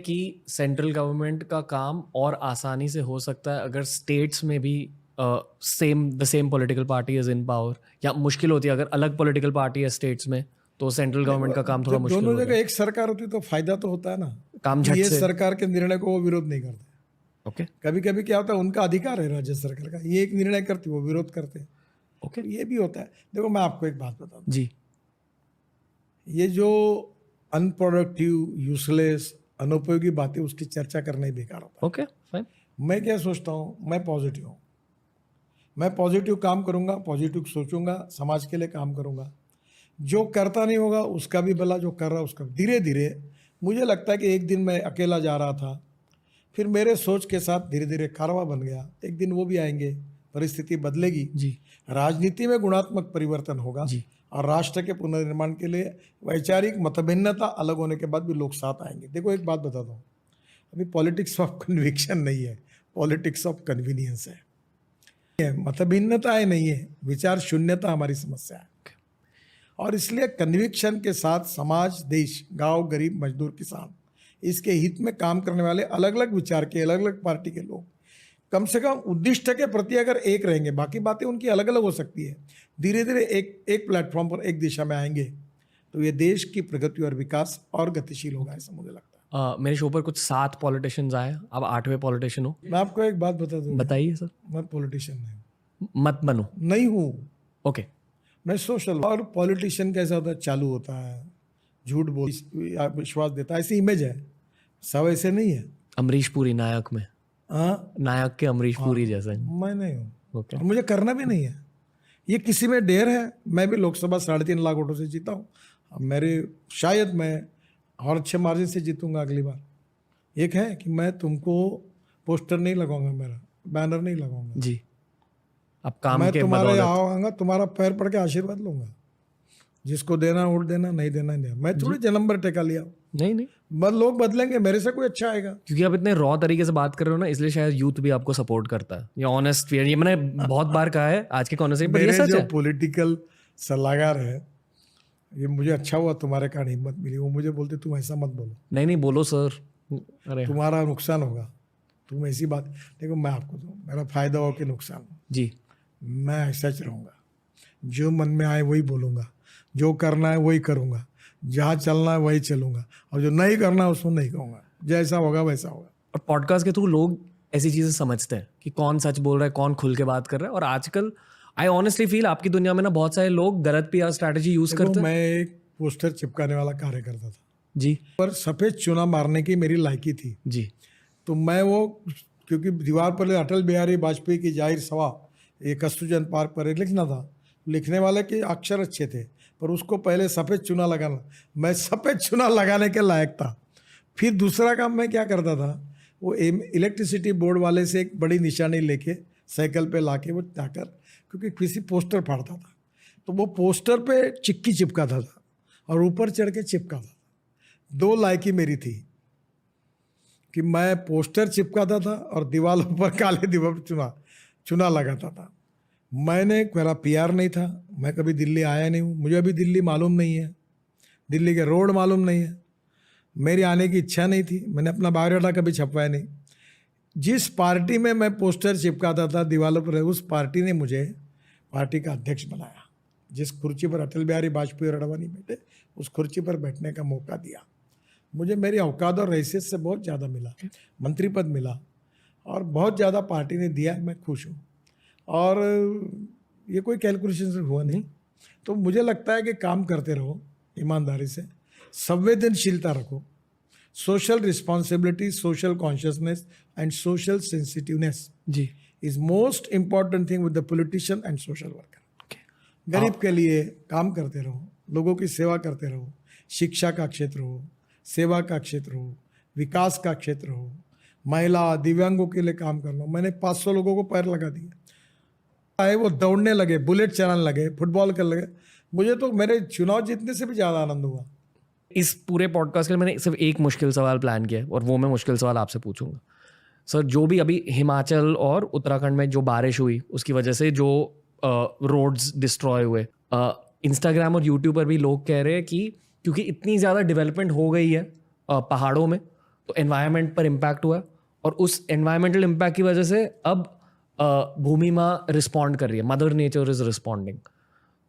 कि central government का काम और आसानी से हो सकता है अगर स्टेट्स में भी the same political party is in power, या मुश्किल होती है अगर अलग पॉलिटिकल पार्टी है स्टेट्स में तो सेंट्रल गवर्नमेंट का काम थोड़ा जब मुश्किल दोनों हो जगह जाए। एक सरकार होती तो फायदा तो होता है ना। काम झट ये से। सरकार के निर्णय को वो विरोध नहीं करते। ओके कभी कभी क्या होता है, उनका अधिकार है राज्य सरकार का, ये एक निर्णय करती वो विरोध करते हैं। ओके तो ये भी होता है। देखो मैं आपको एक बात बता दूं, जी ये जो अनप्रोडक्टिव, यूजलेस, अनुपयोगी बातें उसकी चर्चा करना ही बेकार होता ओके फाइन। है। मैं क्या सोचता हूँ, मैं पॉजिटिव हूँ, मैं पॉजिटिव काम करूंगा, पॉजिटिव सोचूंगा, समाज के लिए काम करूंगा। जो करता नहीं होगा उसका भी भला, जो कर रहा उसका। धीरे धीरे मुझे लगता है कि एक दिन मैं अकेला जा रहा था, फिर मेरे सोच के साथ धीरे धीरे कारवां बन गया। एक दिन वो भी आएंगे, परिस्थिति बदलेगी, जी राजनीति में गुणात्मक परिवर्तन होगा जी और राष्ट्र के पुनर्निर्माण के लिए वैचारिक मतभिन्नता अलग होने के बाद भी लोग साथ आएंगे। देखो एक बात बताता हूँ, अभी पॉलिटिक्स ऑफ कन्विक्शन नहीं है, पॉलिटिक्स ऑफ कन्वीनियंस है। मतभिन्नताएं नहीं है, विचार शून्यता हमारी समस्या है। और इसलिए कन्विक्शन के साथ समाज, देश, गांव, गरीब, मजदूर, किसान, इसके हित में काम करने वाले अलग अलग विचार के, अलग अलग पार्टी के लोग कम से कम उद्दिष्ट के प्रति अगर एक रहेंगे, बाकी बातें उनकी अलग अलग हो सकती है, धीरे धीरे एक प्लेटफॉर्म पर, एक दिशा में आएंगे तो ये देश की प्रगति और विकास और गतिशील होगा, ऐसा मुझे लगता है। मेरे शो पर कुछ 7 पॉलिटिशियंस आए, अब 8वें पॉलिटिशियन हो। मैं आपको एक बात बता दूं, बताइए सर। मैं पॉलिटिशियन नहीं मत बनो। नहीं हूँ, ओके मैं सोशल। और पॉलिटिशियन कैसा होता है, चालू होता है, झूठ बोल, विश्वास देता है, ऐसी इमेज है। सब ऐसे नहीं है। अमरीश पुरी नायक में, हाँ, नायक के अमरीश पुरी जैसे। मैं नहीं हूँ ओके और मुझे करना भी नहीं है। ये किसी में डेर है। मैं भी लोकसभा 3.5 लाख वोटों से जीता हूँ। अब मेरे शायद मैं और अच्छे मार्जिन से जीतूंगा अगली बार। एक है कि मैं तुमको पोस्टर नहीं लगाऊंगा, मेरा बैनर नहीं लगाऊंगा, जी। अब काम मैं के तुम्हारे बदौलत। आऊंगा, तुम्हारा पैर पड़ के आशीर्वाद लूंगा। जिसको देना वोट देना, नहीं देना नहीं देना। मैं थोड़ी जन्म भर टेका लिया। नहीं नहीं, बस लोग बदलेंगे, मेरे से कोई अच्छा आएगा। क्योंकि आप इतने रॉ तरीके से बात कर रहे हो ना, इसलिए शायद यूथ भी आपको सपोर्ट करता है। ये ऑनेस्ट, ये मैंने बहुत बार कहा है आज के कॉन्वर्सेशन पर, ये मेरे सच जो है। पॉलिटिकल सलाहकार है, ये मुझे अच्छा हुआ तुम्हारे कारण हिम्मत मिली। वो मुझे बोलते तुम ऐसा मत बोलो, नहीं नहीं बोलो सर। अरे तुम्हारा नुकसान होगा, तुम ऐसी बात। देखो मैं आपको दूँ, मेरा फायदा हो कि नुकसान हो, जी मैं ऐसा च रहूँगा। जो मन में आए वही बोलूँगा, जो करना है वही करूँगा, जहाँ चलना है वही चलूँगा, और जो नहीं करना है उसको नहीं कहूँगा। जैसा होगा वैसा होगा। और पॉडकास्ट के थ्रू लोग ऐसी चीजें समझते हैं कि कौन सच बोल रहा है, कौन खुल के बात कर रहा है। और आजकल आई ऑनेस्टली फील आपकी दुनिया में ना बहुत सारे लोग गलत पीआर स्ट्रैटेजी यूज देखो करते हैं। मैं एक पोस्टर चिपकाने वाला कार्य करता था, जी पर सफ़ेद चुना मारने की मेरी लायकी थी। जी तो मैं वो, क्योंकि दीवार पर अटल बिहारी वाजपेयी की जाहिर सभा ये कस्तूरचंद पार्क पर लिखना था, लिखने वाले के अक्षर अच्छे थे, पर उसको पहले सफ़ेद चुना लगाना, मैं सफ़ेद चुना लगाने के लायक था। फिर दूसरा काम मैं क्या करता था, वो इलेक्ट्रिसिटी बोर्ड वाले से एक बड़ी निशानी लेके साइकिल पे लाके वो जाकर, क्योंकि किसी पोस्टर फाड़ता था तो वो पोस्टर पे चिक्की चिपकाता था और ऊपर चढ़ के चिपकाता था। 2 लायकी मेरी थी कि मैं पोस्टर चिपकाता था और दीवारों पर काले दीवार पर चुना लगाता था। मेरा पीआर नहीं था, मैं कभी दिल्ली आया नहीं हूँ, मुझे अभी दिल्ली मालूम नहीं है, दिल्ली के रोड मालूम नहीं है, मेरी आने की इच्छा नहीं थी, मैंने अपना बायोडाटा कभी छपवाया नहीं। जिस पार्टी में मैं पोस्टर चिपकाता था दीवारों पर, उस पार्टी ने मुझे पार्टी का अध्यक्ष बनाया। जिस कुर्सी पर अटल बिहारी वाजपेयी और अडवाणी बैठे, उस कुर्सी पर बैठने का मौका दिया मुझे। मेरी औकात और हैसियत से बहुत ज़्यादा मिला, मंत्री पद मिला और बहुत ज़्यादा पार्टी ने दिया, मैं खुश हूँ। और ये कोई कैलकुलेशन से हुआ नहीं। तो मुझे लगता है कि काम करते रहो ईमानदारी से, संवेदनशीलता रखो, social responsibility, social consciousness and social sensitiveness जी is most important thing with the politician and social worker. गरीब के लिए काम करते रहो, लोगों की सेवा करते रहो, शिक्षा का क्षेत्र हो, सेवा का क्षेत्र हो, विकास का क्षेत्र हो, महिला दिव्यांगों के लिए काम करना। मैंने 500 लोगों को पैर लगा दिया, वो दौड़ने लगे, बुलेट चलाने लगे, फुटबॉल करने लगे। मुझे तो मेरे चुनाव जीतने से भी ज़्यादा आनंद हुआ। इस पूरे पॉडकास्ट के लिए मैंने सिर्फ एक मुश्किल सवाल प्लान किया है, और वो मैं मुश्किल सवाल आपसे पूछूंगा। सर, जो भी अभी हिमाचल और उत्तराखंड में जो बारिश हुई उसकी वजह से जो रोड्स डिस्ट्रॉय हुए, इंस्टाग्राम और यूट्यूब पर भी लोग कह रहे हैं कि क्योंकि इतनी ज़्यादा डेवलपमेंट हो गई है पहाड़ों में, तो एनवायरनमेंट पर इम्पैक्ट हुआ है, और उस एनवायरमेंटल इम्पैक्ट की वजह से अब भूमि माँ रिस्पॉन्ड कर रही है, मदर नेचर इज रिस्पॉन्डिंग।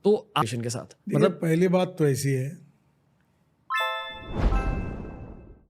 तो के साथ देखिए, पहली बात तो ऐसी है